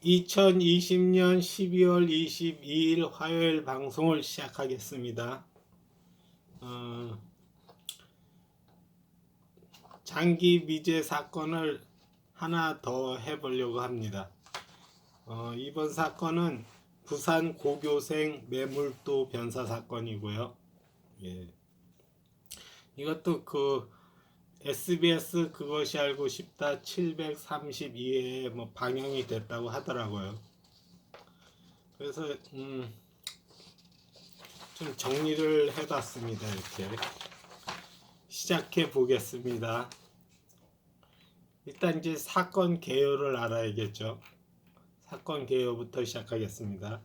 2020년 12월 22일 화요일 방송을 시작하겠습니다. 장기 미제 사건을 하나 더 해보려고 합니다. 이번 사건은 부산 고교생 매물도 변사 사건이고요. 예. 이것도 SBS 그것이 알고 싶다 732회에 방영이 됐다고 하더라고요. 그래서 좀 정리를 해봤습니다. 이렇게 시작해 보겠습니다. 일단 이제 사건 개요를 알아야겠죠. 사건 개요부터 시작하겠습니다.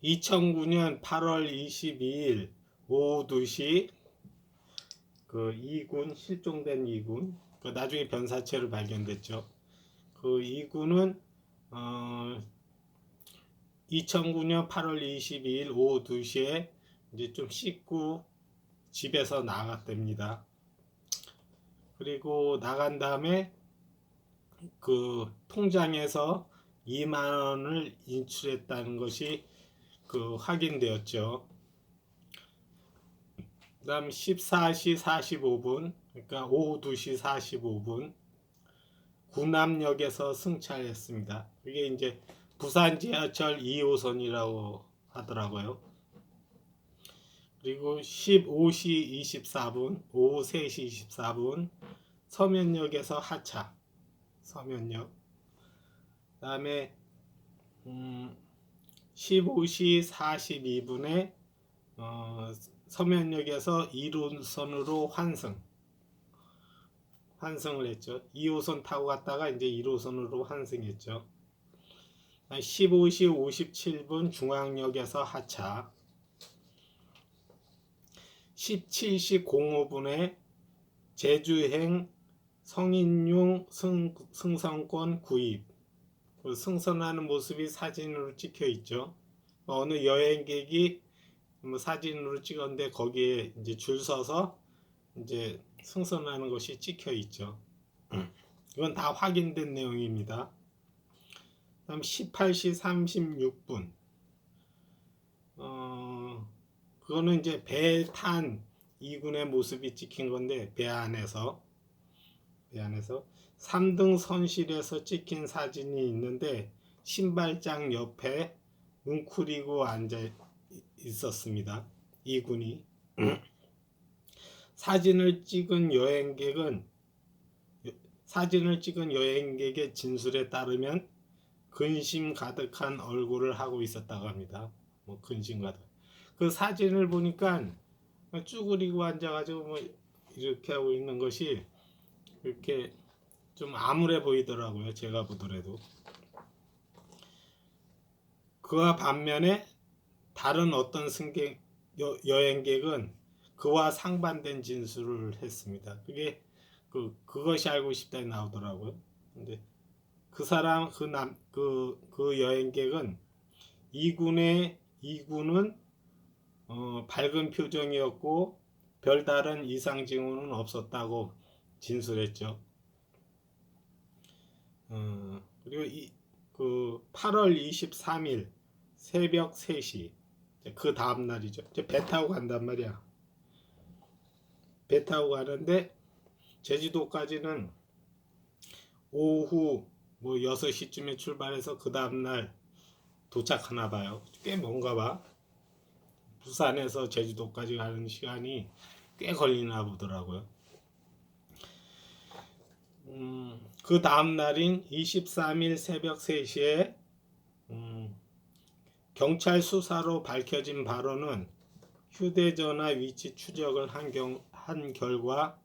2009년 8월 22일 오후 2시 그 2군 실종된 2군 나중에 변사체로 발견됐죠. 그 2군은 2009년 8월 22일 오후 2시에 이제 좀 씻고 집에서 나갔답니다. 그리고 나간 다음에 그 통장에서 2만 원을 인출했다는 것이 확인되었죠. 그 다음 14시 45분 그러니까 오후 2시 45분 구남역에서 승차했습니다. 이게 이제 부산 지하철 2호선이라고 하더라고요. 그리고 15시 24분 오후 3시 24분 서면역에서 하차 서면역. 그 다음에 15시 42분에 서면역에서 1호선으로 환승을 했죠. 2호선 타고 갔다가 이제 1호선으로 환승했죠. 15시 57분 중앙역에서 하차. 17시 05분에 제주행 성인용 승선권 구입. 승선하는 모습이 사진으로 찍혀 있죠. 어느 여행객이 사진으로 찍었는데 거기에 이제 줄 서서 이제 승선하는 것이 찍혀 있죠. 이건 다 확인된 내용입니다. 다음 18시 36분 그거는 이제 배 탄 2군의 모습이 찍힌 건데 배 안에서 3등 선실에서 찍힌 사진이 있는데 신발장 옆에 웅크리고 앉아 있었습니다. 2군이 사진을 찍은 여행객의 진술에 따르면 근심 가득한 얼굴을 하고 있었다고 합니다. 근심 가득. 그 사진을 보니까 쭈그리고 앉아가지고 이렇게 하고 있는 것이 이렇게 좀 암울해 보이더라고요. 제가 보더라도. 그와 반면에 다른 어떤 여행객은 그와 상반된 진술을 했습니다. 그게 그것이 알고 싶다에 나오더라고요. 근데 그 사람 그 여행객은 2군은 밝은 표정이었고 별다른 이상 징후는 없었다고 진술했죠. 그리고 8월 23일 새벽 3시 그 다음 날이죠. 배 타고 간단 말이야. 배 타고 가는데 제주도까지는 오후 6시쯤에 출발해서 그 다음날 도착하나 봐요. 꽤 먼가 봐. 부산에서 제주도까지 가는 시간이 꽤 걸리나 보더라고요. 그 다음 날인 23일 새벽 3시에 경찰 수사로 밝혀진 바로는 휴대전화 위치 추적을 한 결과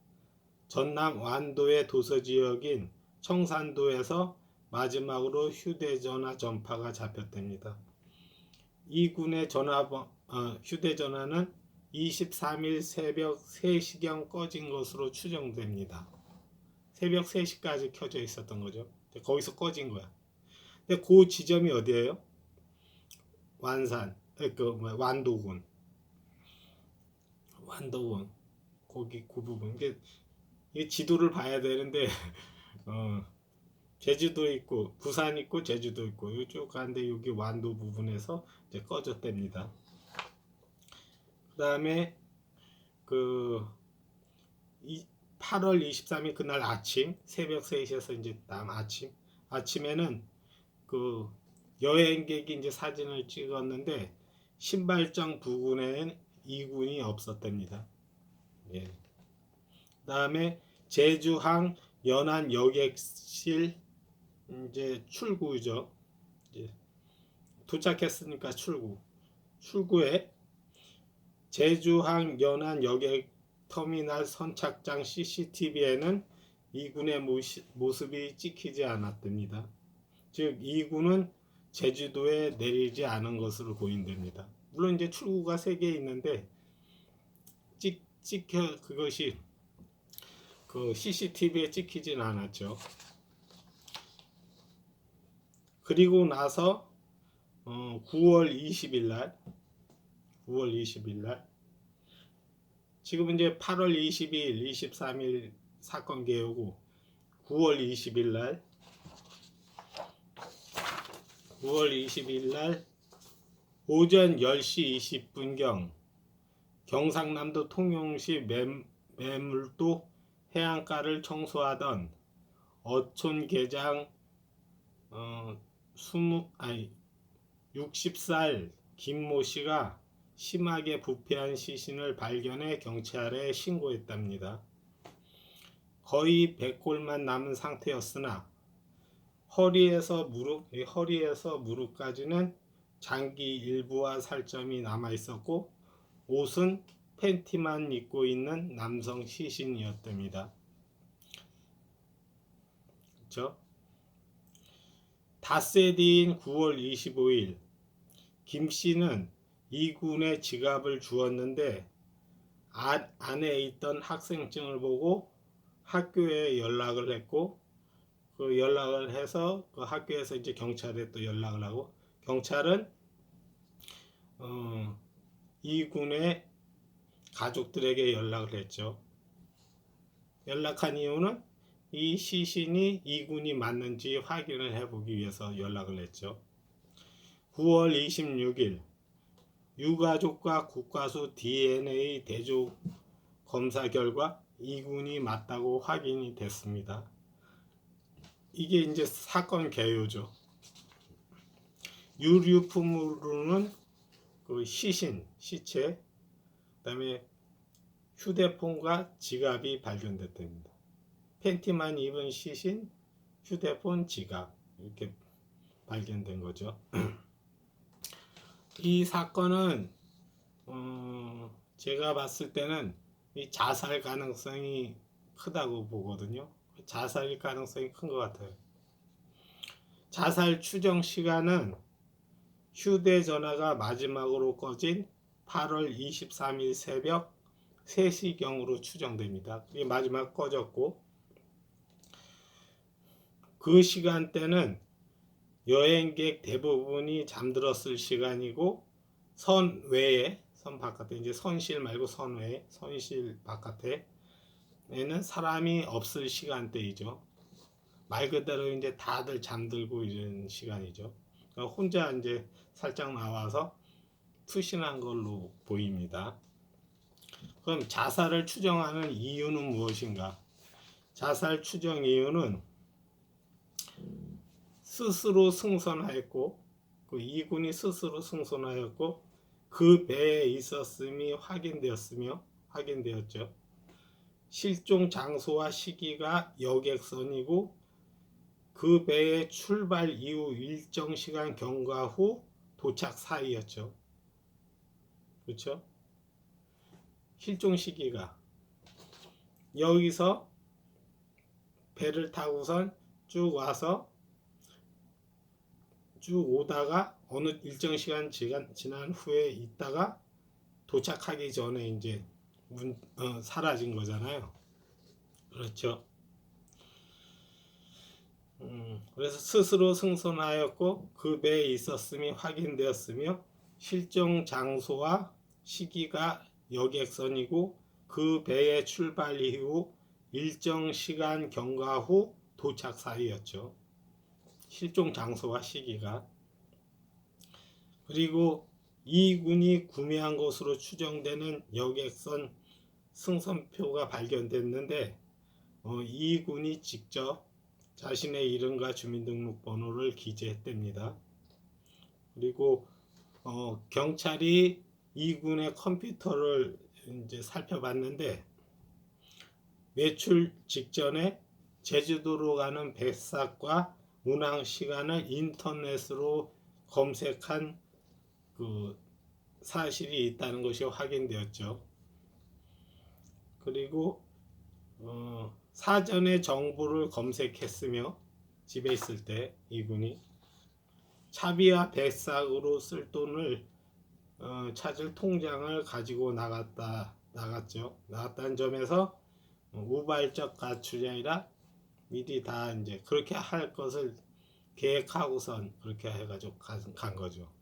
전남 완도의 도서지역인 청산도에서 마지막으로 휴대전화 전파가 잡혔답니다. 이 군의 휴대전화는 23일 새벽 3시경 꺼진 것으로 추정됩니다. 새벽 3시까지 켜져 있었던 거죠. 거기서 꺼진 거야. 근데 그 지점이 어디예요? 완도군 거기 그 부분. 이게 지도를 봐야 되는데 제주도 있고 부산 있고 제주도 있고 이쪽 가는데 여기 완도 부분에서 이제 꺼졌답니다. 그다음에 그 8월 23일 그날 아침 새벽 3시에서 이제 다음 아침에는 그 여행객이 이제 사진을 찍었는데 신발장 부근에는 이군이 없었답니다. 예. 그다음에 제주항 연안 여객실 이제 출구죠. 이제 도착했으니까 출구에 제주항 연안 여객 터미널 선착장 CCTV에는 이군의 모습이 찍히지 않았답니다. 즉 이군은 제주도에 내리지 않은 것으로 보인답니다. 물론 이제 출구가 3개 있는데 그것이 그 CCTV에 찍히진 않았죠. 그리고 나서 9월 20일 날 지금 이제 8월 22일, 23일 사건 개요고 9월 20일 날 오전 10시 20분경 경상남도 통영시 매물도 해안가를 청소하던 어촌계장 60살 김모 씨가 심하게 부패한 시신을 발견해 경찰에 신고했답니다. 거의 100골만 남은 상태였으나 허리에서 무릎까지는 장기 일부와 살점이 남아 있었고 옷은 팬티만 입고 있는 남성 시신이었답니다. 그렇죠? 닷새 뒤인 9월 25일 김 씨는 이군의 지갑을 주었는데 안에 있던 학생증을 보고 학교에 연락을 했고 그 연락을 해서 그 학교에서 이제 경찰에 또 연락을 하고 경찰은 이군의 가족들에게 연락을 했죠. 연락한 이유는 이 시신이 이군이 맞는지 확인을 해보기 위해서 연락을 했죠. 9월 26일 유가족과 국과수 DNA 대조 검사 결과 이군이 맞다고 확인이 됐습니다. 이게 이제 사건 개요죠. 유류품으로는 그 시체, 그다음에 휴대폰과 지갑이 발견됐답니다. 팬티만 입은 시신, 휴대폰, 지갑 이렇게 발견된 거죠. 이 사건은 제가 봤을 때는 이 자살 가능성이 크다고 보거든요. 자살일 가능성이 큰 것 같아요. 자살 추정 시간은 휴대전화가 마지막으로 꺼진 8월 23일 새벽 3시경으로 추정됩니다. 이게 마지막 꺼졌고 그 시간대는 여행객 대부분이 잠들었을 시간이고 선 바깥에 이제 선실 말고 선실 바깥에는 사람이 없을 시간대이죠. 말 그대로 이제 다들 잠들고 이런 시간이죠. 그러니까 혼자 이제 살짝 나와서 투신한 걸로 보입니다. 그럼 자살을 추정하는 이유는 무엇인가? 자살 추정 이유는 스스로 승선하였고 그 이군이 스스로 승선하였고 그 배에 있었음이 확인되었죠. 실종 장소와 시기가 여객선이고 그 배의 출발 이후 일정 시간 경과 후 도착 사이였죠. 그렇죠? 실종 시기가 여기서 배를 타고선 쭉 오다가 어느 일정 시간 지난 후에 있다가 도착하기 전에 이제 사라진 거잖아요. 그렇죠. 그래서 스스로 승선하였고 그 배에 있었음이 확인되었으며 실종 장소와 시기가 여객선이고 그 배의 출발 이후 일정 시간 경과 후 도착 사이였죠. 실종 장소와 시기가. 그리고 이군이 구매한 것으로 추정되는 여객선 승선표가 발견됐는데 이군이 직접 자신의 이름과 주민등록번호를 기재했답니다. 그리고 경찰이 이군의 컴퓨터를 이제 살펴봤는데 외출 직전에 제주도로 가는 배삭과 운항 시간을 인터넷으로 검색한 그 사실이 있다는 것이 확인되었죠. 그리고 사전에 정보를 검색했으며 집에 있을 때 이군이 차비와 배삭으로 쓸 돈을 찾을 통장을 가지고 나갔다는 점에서 우발적 가출이 아니라 미리 다 이제 그렇게 할 것을 계획하고선 그렇게 해가지고 간 거죠.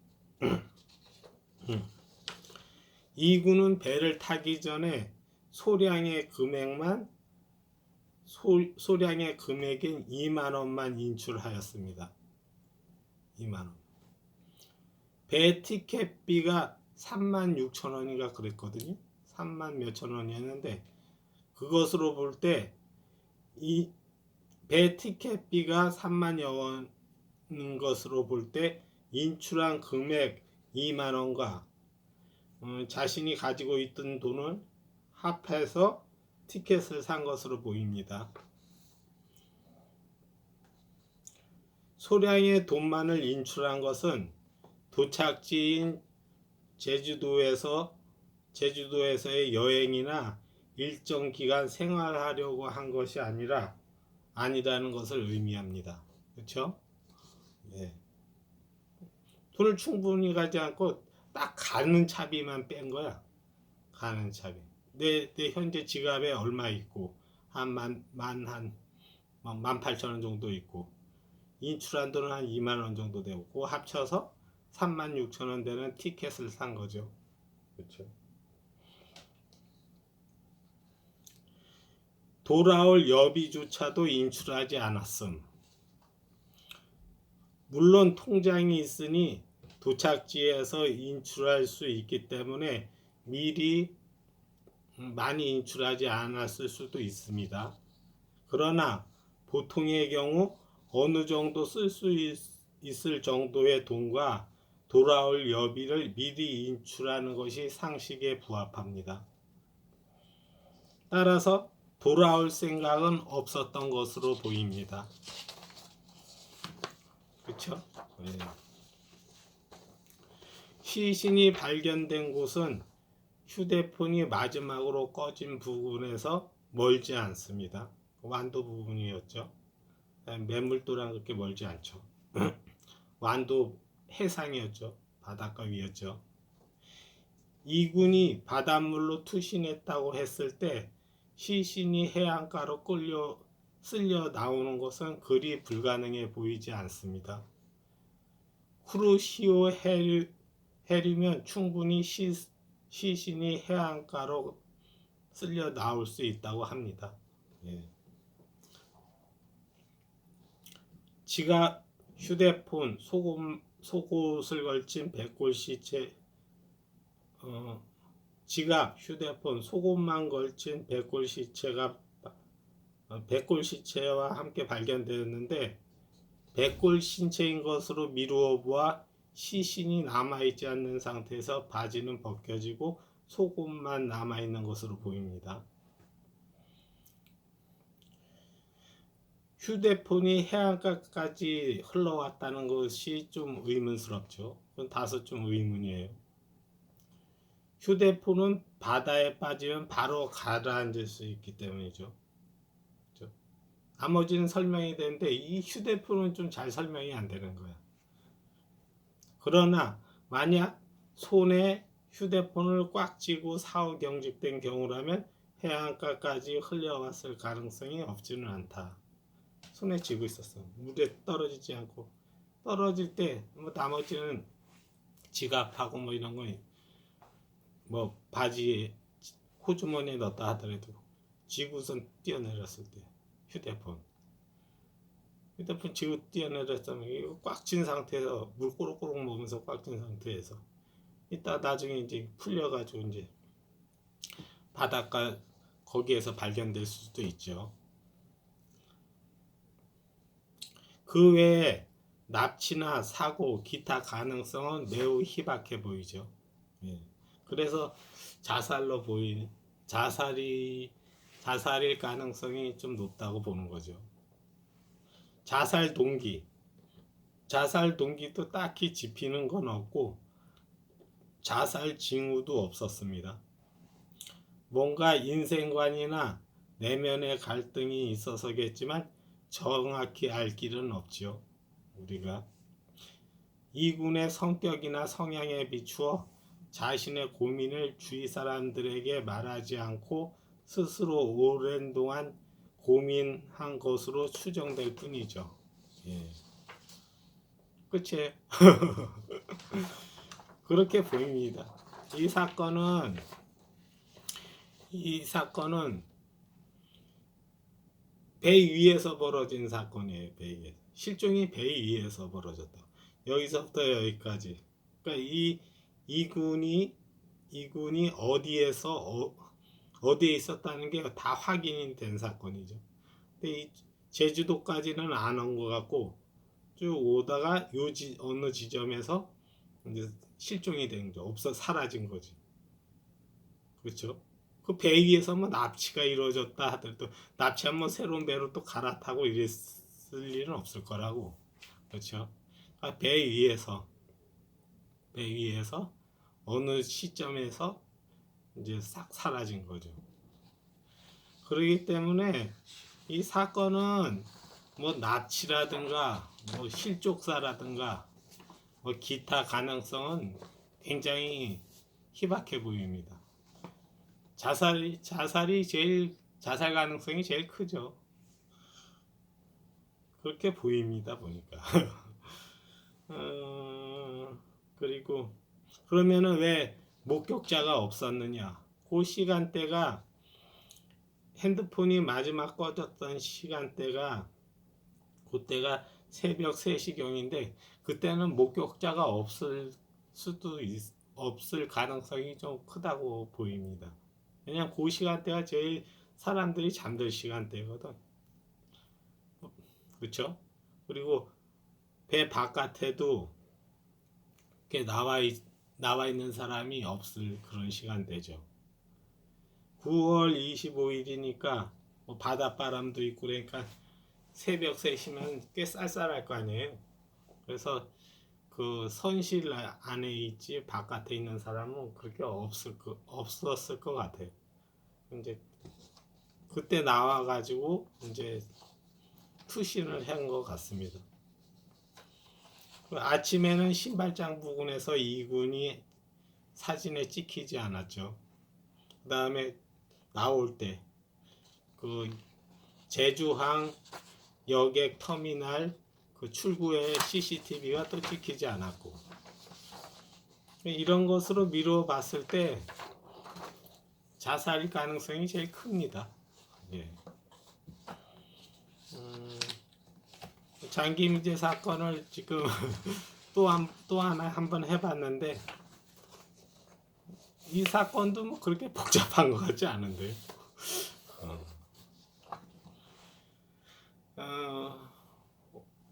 이군은 배를 타기 전에 소량의 금액인 2만 원만 인출하였습니다. 2만 원. 배 티켓비가 3만 6천 원인가 그랬거든요. 3만 몇천 원이었는데 그것으로 볼 때 이 배 티켓비가 3만여 원인 것으로 볼 때 인출한 금액 2만 원과 자신이 가지고 있던 돈을 합해서 티켓을 산 것으로 보입니다. 소량의 돈만을 인출한 것은 도착지인 제주도에서의 여행이나 일정 기간 생활하려고 한 것이 아니라는 것을 의미합니다. 그렇죠? 예. 돈을 충분히 가지 않고 딱 가는 차비만 뺀 거야. 가는 차비. 내 현재 지갑에 얼마 있고 한 18,000원 정도 있고 인출한 돈은 한 2만 원 정도 되고 그거 합쳐서 36,000원 되는 티켓을 산 거죠. 그렇죠? 돌아올 여비조차도 인출하지 않았음. 물론 통장이 있으니 도착지에서 인출할 수 있기 때문에 미리 많이 인출하지 않았을 수도 있습니다. 그러나 보통의 경우 어느 정도 쓸 수 있을 정도의 돈과 돌아올 여비를 미리 인출하는 것이 상식에 부합합니다. 따라서 돌아올 생각은 없었던 것으로 보입니다. 그렇죠? 네. 시신이 발견된 곳은 휴대폰이 마지막으로 꺼진 부분에서 멀지 않습니다. 완도 부분이었죠. 매물도랑 그렇게 멀지 않죠. 완도 해상이었죠. 바닷가 위였죠. 이군이 바닷물로 투신했다고 했을 때 시신이 해안가로 쓸려 나오는 것은 그리 불가능해 보이지 않습니다. 쿠로시오 해류면 충분히 시신이 해안가로 쓸려 나올 수 있다고 합니다. 예. 지갑, 휴대폰, 속옷을 걸친 백골 시체, 지갑, 휴대폰, 속옷만 걸친 백골 시체와 함께 발견되었는데 백골 신체인 것으로 미루어 보아 시신이 남아있지 않는 상태에서 바지는 벗겨지고 속옷만 남아있는 것으로 보입니다. 휴대폰이 해안가까지 흘러왔다는 것이 좀 의문스럽죠. 그건 다소 좀 의문이에요. 휴대폰은 바다에 빠지면 바로 가라앉을 수 있기 때문이죠. 그렇죠? 나머지는 설명이 되는데 이 휴대폰은 좀 잘 설명이 안 되는 거야. 그러나 만약 손에 휴대폰을 꽉 쥐고 사후 경직된 경우라면 해안가까지 흘려왔을 가능성이 없지는 않다. 손에 쥐고 있었어. 물에 떨어지지 않고 떨어질 때 뭐 나머지는 지갑하고 뭐 이런 거 뭐 바지에 호주머니에 넣었다 하더라도 쥐고선 뛰어내렸을 때 휴대폰 휴대폰 지고 뛰어내렸다면 이거 꽉 쥔 상태에서 물 꼬록꼬록 먹으면서 꽉 쥔 상태에서 이따 나중에 이제 풀려가지고 이제 바닷가 거기에서 발견될 수도 있죠. 그 외에 납치나 사고, 기타 가능성은 매우 희박해 보이죠. 예. 그래서 자살일 가능성이 좀 높다고 보는 거죠. 자살 동기도 딱히 짚히는 건 없고 자살 징후도 없었습니다. 뭔가 인생관이나 내면의 갈등이 있어서겠지만 정확히 알 길은 없죠. 우리가 이군의 성격이나 성향에 비추어 자신의 고민을 주위 사람들에게 말하지 않고 스스로 오랜 동안 고민한 것으로 추정될 뿐이죠. 예. 끝이에요. 그렇게 보입니다. 이 사건은 배 위에서 벌어진 사건이에요. 배 위에서. 실종이 배 위에서 벌어졌다. 여기서부터 여기까지. 그러니까 이군이 어디에 있었다는 게 다 확인이 된 사건이죠. 근데 이 제주도까지는 안 온 것 같고 쭉 오다가 어느 지점에서 이제 실종이 된 거죠. 사라진 거지. 그렇죠? 그 배 위에서 뭐 납치가 이루어졌다 하더라도 납치하면 새로운 배로 또 갈아타고 이랬을 일은 없을 거라고. 그렇죠? 그러니까 배 위에서 어느 시점에서 이제 싹 사라진 거죠. 그렇기 때문에 이 사건은 뭐 납치라든가 뭐 실족사라든가 뭐 기타 가능성은 굉장히 희박해 보입니다. 자살 가능성이 제일 크죠. 그렇게 보입니다, 보니까. 그리고 그러면은 왜 목격자가 없었느냐? 그 시간대가 핸드폰이 마지막 꺼졌던 시간대가 그때가 새벽 3시경인데 그때는 목격자가 없을 가능성이 좀 크다고 보입니다. 왜냐면 그 시간대가 제일 사람들이 잠들 시간대거든. 그렇죠? 그리고 배 바깥에도 이렇게 나와 있는 사람이 없을 그런 시간대죠. 9월 25일이니까 뭐 바닷바람도 있고 그러니까 새벽 3시면 꽤 쌀쌀할 거 아니에요. 그래서 그 선실 안에 있지 바깥에 있는 사람은 그렇게 없었을 것 같아요. 이제 그때 나와가지고 이제 투신을 한 것 같습니다. 아침에는 신발장 부근에서 이군이 사진에 찍히지 않았죠. 그 다음에 나올 때 그 제주항 여객 터미널 그 출구에 CCTV가 또 찍히지 않았고 이런 것으로 미루어 봤을 때 자살 가능성이 제일 큽니다. 예. 장기미제 사건을 지금 또 하나 한번 해봤는데 이 사건도 뭐 그렇게 복잡한 것 같지 않은데.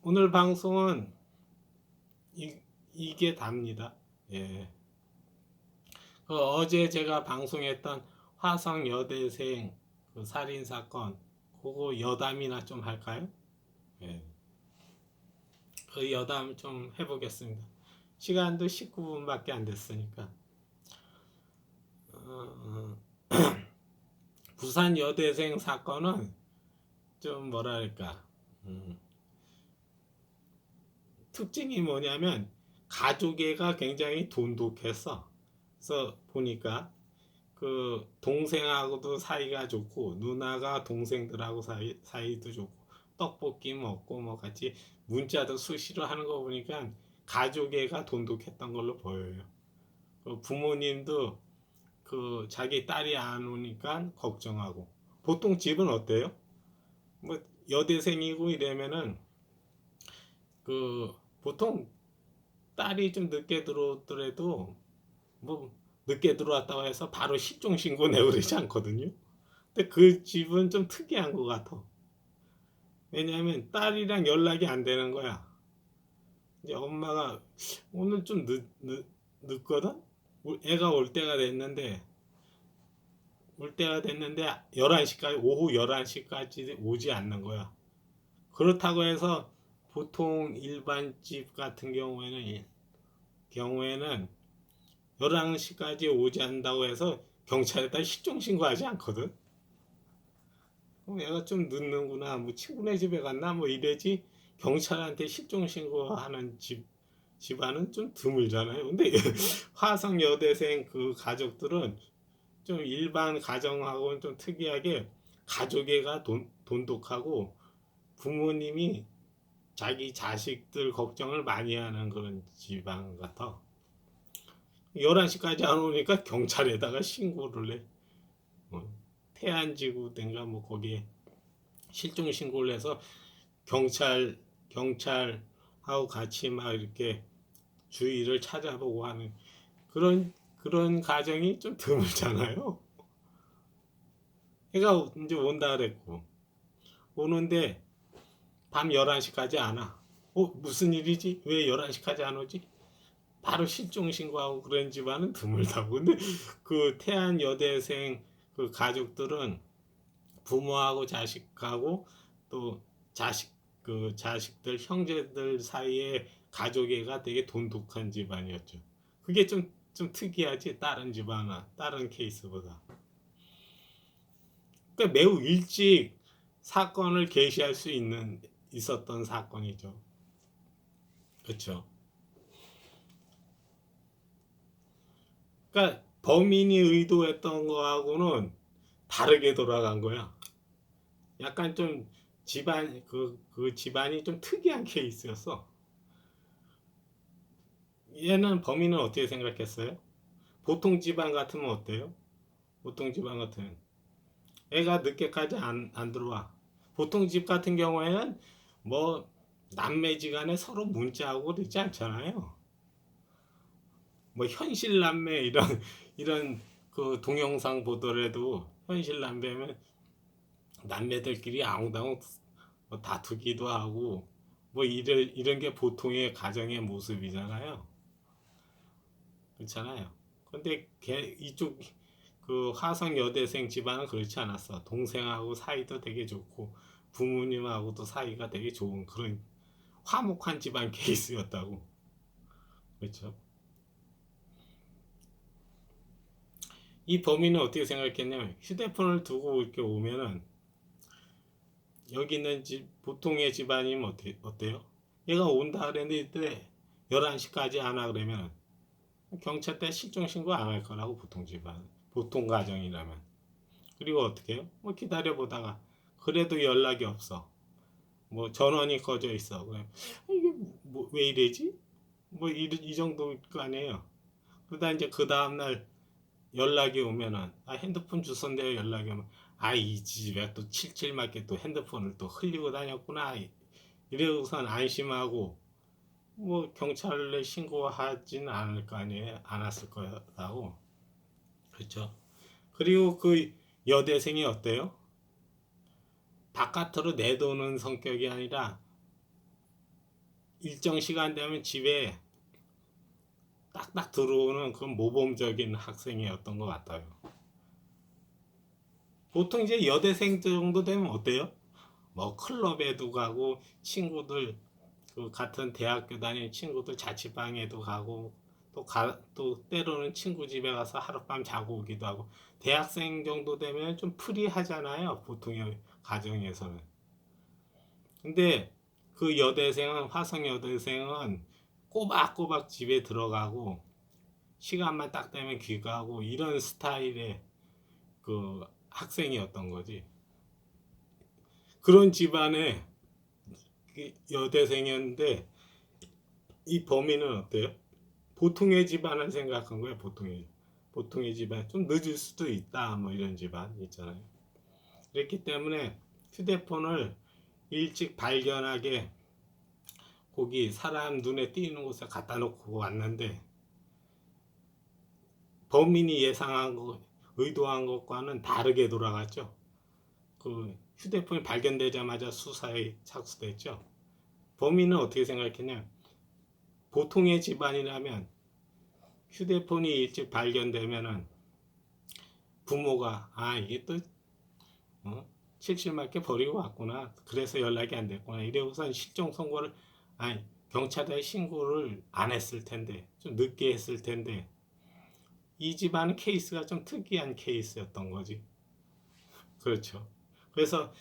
오늘 방송은 이게 답니다. 예. 어제 제가 방송했던 화성 여대생 그 살인 사건 그거 여담이나 좀 할까요? 예. 그 여담 좀 해보겠습니다. 시간도 19분밖에 안 됐으니까. 부산 여대생 사건은 좀 뭐랄까 특징이 뭐냐면 가족애가 굉장히 돈독했어. 그래서 보니까 그 동생하고도 사이가 좋고 누나가 동생들하고 사이도 좋고 떡볶이 먹고 뭐 같이 문자도 수시로 하는 거 보니까 가족애가 돈독했던 걸로 보여요. 부모님도 그 자기 딸이 안 오니까 걱정하고 보통 집은 어때요? 뭐 여대생이고 이러면은 그 보통 딸이 좀 늦게 들어오더라도 뭐 늦게 들어왔다고 해서 바로 실종 신고 내고 그러지 않거든요. 근데 그 집은 좀 특이한 것 같아. 왜냐하면 딸이랑 연락이 안 되는 거야. 이제 엄마가 오늘 좀 늦거든? 애가 올 때가 됐는데 11시까지, 오후 11시까지 오지 않는 거야. 그렇다고 해서 보통 일반 집 같은 경우에는 11시까지 오지 않는다고 해서 경찰에다 실종 신고하지 않거든. 그럼 얘가 좀 늦는구나, 뭐 친구네 집에 갔나 뭐 이래지. 경찰한테 실종 신고하는 집안은 좀 드물잖아요. 근데 화성 여대생 그 가족들은 좀 일반 가정하고는 좀 특이하게 가족애가 돈독하고 부모님이 자기 자식들 걱정을 많이 하는 그런 집안 같아. 11시까지 안 오니까 경찰에다가 신고를 해. 어, 태안지구든가 뭐 거기에 실종 신고를 해서 경찰하고 같이 막 이렇게 주위를 찾아보고 하는 그런 가정이 좀 드물잖아요. 애가 이제 온다 그랬고 오는데 밤 11시까지 안 와. 무슨 일이지? 왜 11시까지 안 오지? 바로 실종 신고하고 그런 집안은 드물다고. 근데 그 태안 여대생 그 가족들은 부모하고 자식하고 또 자식들 형제들 사이에 가족애가 되게 돈독한 집안이었죠. 그게 좀 특이하지, 다른 케이스보다. 그러니까 매우 일찍 사건을 개시할 수 있었던 사건이죠. 그렇죠. 그러니까 범인이 의도했던 거하고는 다르게 돌아간 거야. 약간 좀 그 집안이 좀 특이한 케이스였어. 얘는 범인은 어떻게 생각했어요? 보통 집안 같으면 어때요? 보통 집안 같으면 애가 늦게까지 안 들어와. 보통 집 같은 경우에는 뭐 남매지간에 서로 문자하고 그러지 않잖아요. 뭐 현실 남매 이런 그 동영상 보더라도 현실 남매면 남매들끼리 아웅다웅 뭐 다투기도 하고 뭐 이런 게 보통의 가정의 모습이잖아요. 그렇잖아요. 근데 이쪽 그 화성 여대생 집안은 그렇지 않았어. 동생하고 사이도 되게 좋고 부모님하고도 사이가 되게 좋은 그런 화목한 집안 케이스였다고. 그렇죠. 이 범인은 어떻게 생각했냐면 휴대폰을 두고 이렇게 오면은 여기 있는 보통의 집안이면 어때요? 얘가 온다 그랬는데 11시까지 안 와 그러면 경찰대 실종 신고 안 할 거라고 보통 가정이라면. 그리고 어떻게 해요? 뭐 기다려 보다가 그래도 연락이 없어. 뭐 전원이 꺼져 있어. 그래. 이게 왜 이래지? 뭐 이 정도일 거 아니에요. 그러다 이제 그 다음날 연락이 오면은 핸드폰 주소인데 연락이 오면 이 집에 또 칠칠 맞게 또 핸드폰을 또 흘리고 다녔구나 이래고선 안심하고 뭐 경찰에 신고하진 않을 거 아니에요. 않았을 거라고. 그렇죠. 그리고 그 여대생이 어때요? 바깥으로 내도는 성격이 아니라 일정 시간 되면 집에 딱딱 들어오는 그런 모범적인 학생이었던 것 같아요. 보통 이제 여대생 정도 되면 어때요? 뭐 클럽에도 가고 친구들 그 같은 대학교 다니는 친구들 자취방에도 가고 또 때로는 친구 집에 가서 하룻밤 자고 오기도 하고 대학생 정도 되면 좀 프리하잖아요. 보통의 가정에서는. 근데 그 화성 여대생은 꼬박꼬박 집에 들어가고 시간만 딱 되면 귀가하고 이런 스타일의 그 학생이었던 거지. 그런 집안의 여대생이었는데 이 범인은 어때요? 보통의 집안을 생각한 거예요. 보통의 집안 좀 늦을 수도 있다 뭐 이런 집안 있잖아요. 그렇기 때문에 휴대폰을 일찍 발견하게 거기 사람 눈에 띄는 곳에 갖다 놓고 왔는데 범인이 예상한 거, 의도한 것과는 다르게 돌아갔죠. 그 휴대폰이 발견되자마자 수사에 착수됐죠. 범인은 어떻게 생각했냐? 보통의 집안이라면 휴대폰이 일찍 발견되면은 부모가 이게 또 칠칠맞게 버리고 왔구나. 그래서 연락이 안 됐구나. 이래고선 실종 선고를 경찰에 신고를 안 했을 텐데 좀 늦게 했을 텐데 이 집안은 케이스가 좀 특이한 케이스였던 거지. 그렇죠. 그래서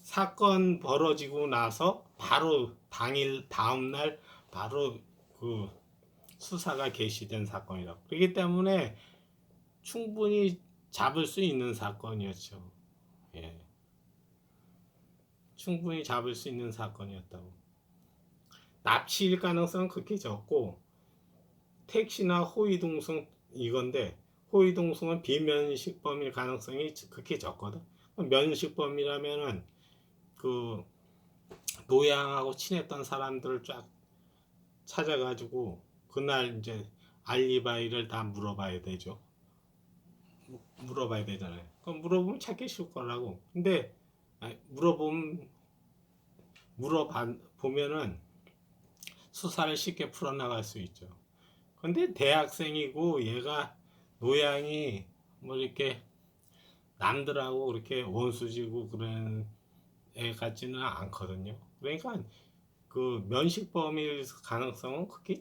사건 벌어지고 나서 바로 당일 다음날 바로 그 수사가 개시된 사건이라고. 그렇기 때문에 충분히 잡을 수 있는 사건이었죠. 예. 충분히 잡을 수 있는 사건이었다고. 납치일 가능성은 극히 적고 택시나 호위동성 이건데 호위동성은 비면식범일 가능성이 극히 적거든. 면식범이라면은 그 노양하고 친했던 사람들을 쫙 찾아가지고 그날 이제 알리바이를 다 물어봐야 되죠. 물어봐야 되잖아요. 그럼 물어보면 찾기 쉬울 거라고. 근데 물어보면은 수사를 쉽게 풀어나갈 수 있죠. 근데 대학생이고 얘가 노양이 뭐 이렇게 남들하고 그렇게 원수지고 그런 애 같지는 않거든요. 그러니까 그 면식범일 가능성은 크게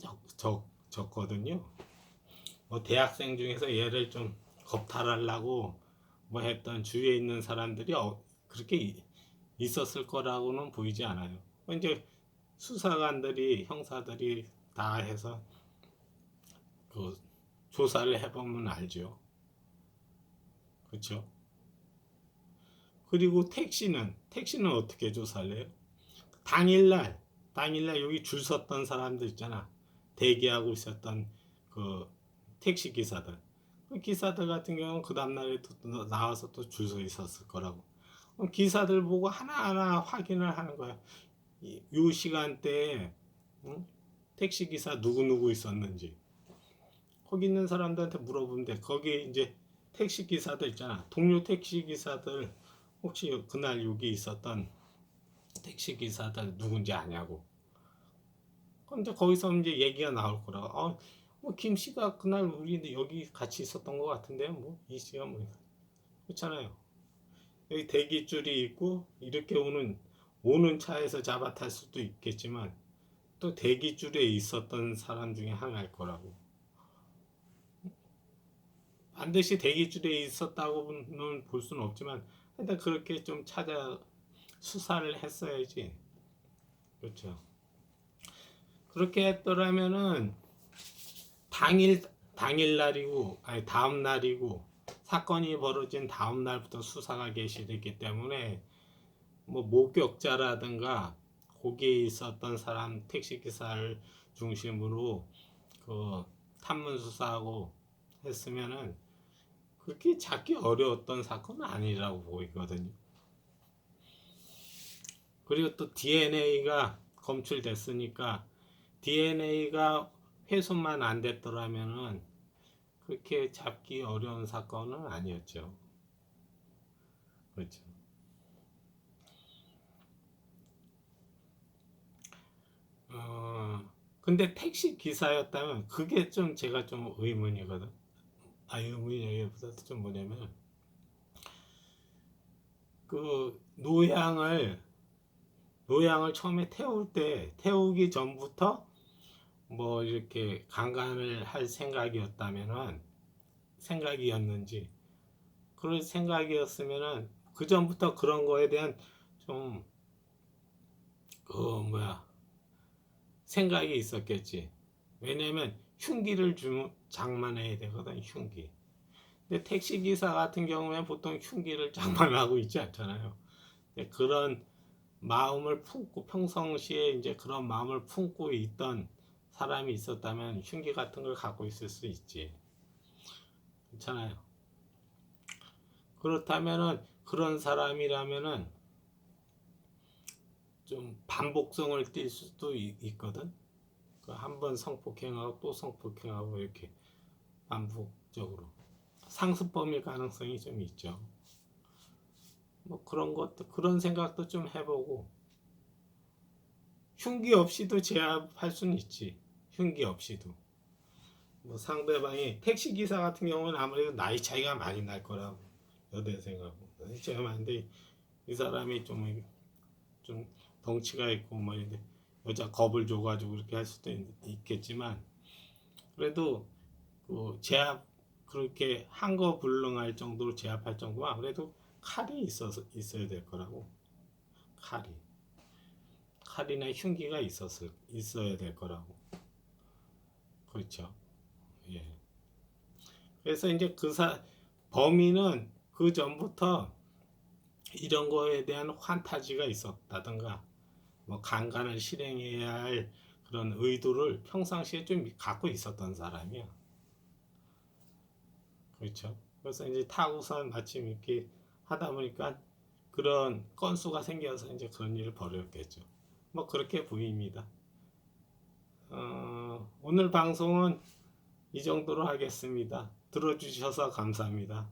적거든요. 뭐 대학생 중에서 얘를 좀 겁탈하려고 뭐 했던 주위에 있는 사람들이 그렇게 있었을 거라고는 보이지 않아요. 이제 수사관들이 형사들이 다 해서 그 조사를 해보면 알죠. 그렇죠? 그리고 택시는 어떻게 조사를 해요? 당일날 여기 줄 섰던 사람들 있잖아. 대기하고 있었던 그 택시 기사들. 그 기사들 같은 경우는 그 다음날에 또 나와서 또 줄 서 있었을 거라고. 기사들 보고 하나하나 확인을 하는 거야. 이 시간대에 택시 기사 누구 있었는지. 거기 있는 사람들한테 물어보면 돼. 거기 이제 택시 기사들 있잖아. 동료 택시 기사들 혹시 그날 여기 있었던 택시 기사들 누군지 아냐고. 근데 거기서 이제 얘기가 나올 거라고. 뭐김 씨가 그날 우리 여기 같이 있었던 것 같은데 뭐이 씨가 뭐 그렇잖아요. 여기 대기줄이 있고 이렇게 오는 차에서 잡아탈 수도 있겠지만 또 대기줄에 있었던 사람 중에 하나일 거라고. 반드시 대기줄에 있었다고는 볼 수는 없지만 일단 그렇게 좀 찾아 수사를 했어야지. 그렇죠. 그렇게 했더라면은 당일 날이고 다음 날이고 사건이 벌어진 다음 날부터 수사가 개시됐기 때문에 뭐 목격자라든가 거기에 있었던 사람 택시 기사를 중심으로 그 탐문 수사하고 했으면은 그렇게 찾기 어려웠던 사건은 아니라고 보이거든요. 그리고 또 DNA가 검출됐으니까 DNA가 훼손만 안 됐더라면은 그렇게 잡기 어려운 사건은 아니었죠. 그렇죠. 근데 택시 기사였다면 그게 좀 제가 좀 의문이거든. 의문이라기보다도 좀 뭐냐면 그 노양을 처음에 태우기 전부터 뭐 이렇게 강간을 할 생각이었는지 그런 생각이었으면은 그 전부터 그런 거에 대한 좀 생각이 있었겠지. 왜냐면 흉기를 장만해야 되거든. 흉기. 근데 택시 기사 같은 경우에 보통 흉기를 장만하고 있지 않잖아요. 그런 마음을 품고 평상시에 이제 그런 마음을 품고 있던 사람이 있었다면 흉기 같은 걸 갖고 있을 수 있지. 괜찮아요. 그렇다면은 그런 사람이라면은 좀 반복성을 띌 수도 있거든. 그 한 번 성폭행하고 또 성폭행하고 이렇게 반복적으로 상습범일 가능성이 좀 있죠. 뭐 그런 것도 그런 생각도 좀 해보고 흉기 없이도 제압할 수는 있지. 흉기 없이도. 뭐 상대방이 택시 기사 같은 경우는 아무래도 나이 차이가 많이 날 거라고 여대생하고 제가 많은데 이 사람이 좀 덩치가 있고 뭐 이런데 여자 겁을 줘가지고 그렇게 할 수도 있겠지만 그래도 그 제압 그렇게 한거불능할 정도로 제압할 정도면 아무래도 칼이 있어야 될 거라고. 칼이나 흉기가 있어야 될 거라고. 그렇죠. 예. 그래서 이제 범인은 그 전부터 이런 거에 대한 환타지가 있었다든가 뭐 강간을 실행해야 할 그런 의도를 평상시에 좀 갖고 있었던 사람이야. 그렇죠. 그래서 이제 타고선 마침 이렇게 하다 보니까 그런 건수가 생겨서 이제 그런 일을 벌였겠죠. 뭐 그렇게 보입니다. 오늘 방송은 이 정도로 하겠습니다. 들어주셔서 감사합니다.